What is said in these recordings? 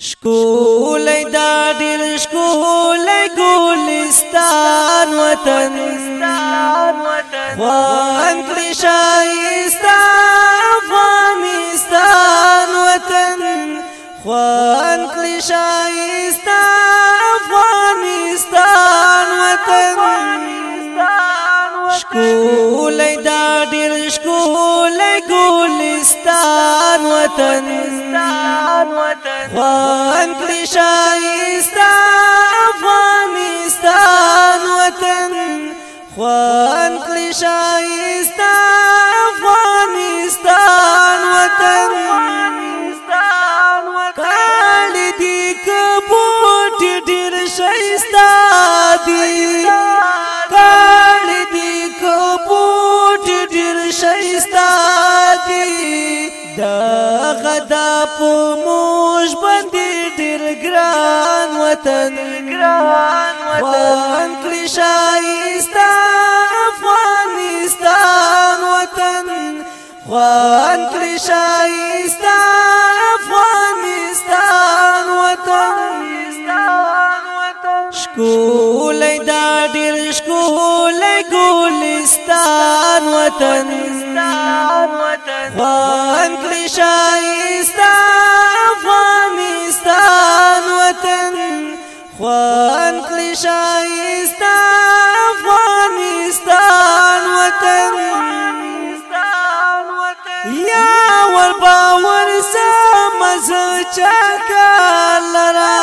شکولی دا دیر شکولی گلستان وطن خوان کلی شایستا افغانستان وطن خوان کلی شایستا افغانستان وطن شکولی دا دیر شکولی گلستان وطن خوان کلی شایستا افغانستان وطن خوان کلی شایستا افغانستان وطن کالی دی کبوت دیر شایستا دی کالی دی کبوت دیر شایستا دی دا غدا پو موش بندی دیر گران وطن خوان کلی شایستا افغانستان وطن خوان کلی شایستا افغانستان وطن شکولی دا دیر شکولی گلستان وطن خوان کلی شایستا افغانستان وطن خوان کلی شایستا افغانستان وطن یا ور باور سمز چکالرا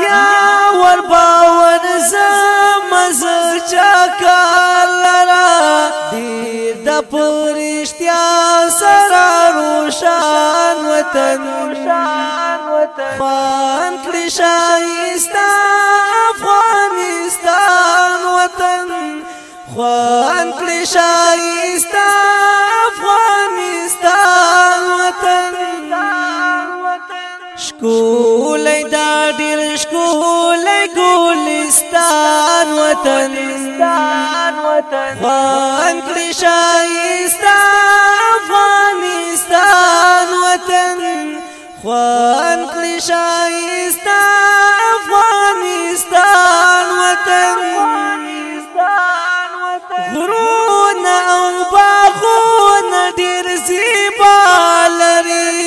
یا ور باور سمز چکالرا دیر د پرشتیا سرا روشان وطن خوان کلی شایستا افغانستان وطن خوان کلی شایستا افغانستان وطن شکولی دا دیر شکولی گلستان وطن خوان کلی شایستا افغانستان وطن خوان کلی شایستا افغانستان وطن غرونه او باغونه ډېر زیبا لري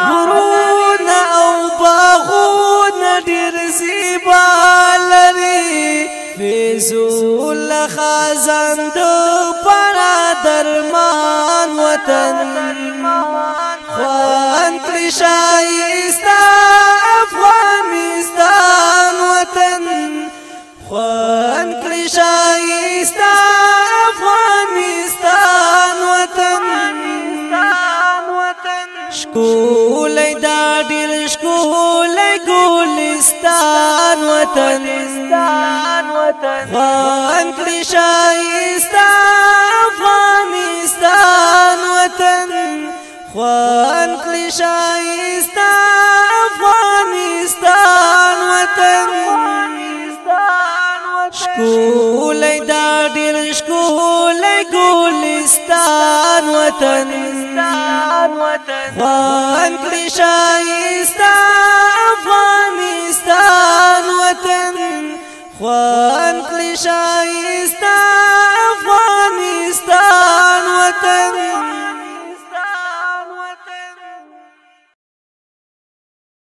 غرونه او باغونه ډېر زیبا لري فیضول خزان د پرا درمان وطن خوان کلی شایستا افغانستان وطن خوان کلی شایستا افغانستان وطن شکولی دا دیر شکولی گلستان وطن خوان کلی شایستا افغانستان وطن خوان کلی شایستا افغانستان وطن شکولی دا دیر شکولی گلستان وطن خوان کلی شایستا افغانستان وطن خوان کلی شایستا افغانستان وطن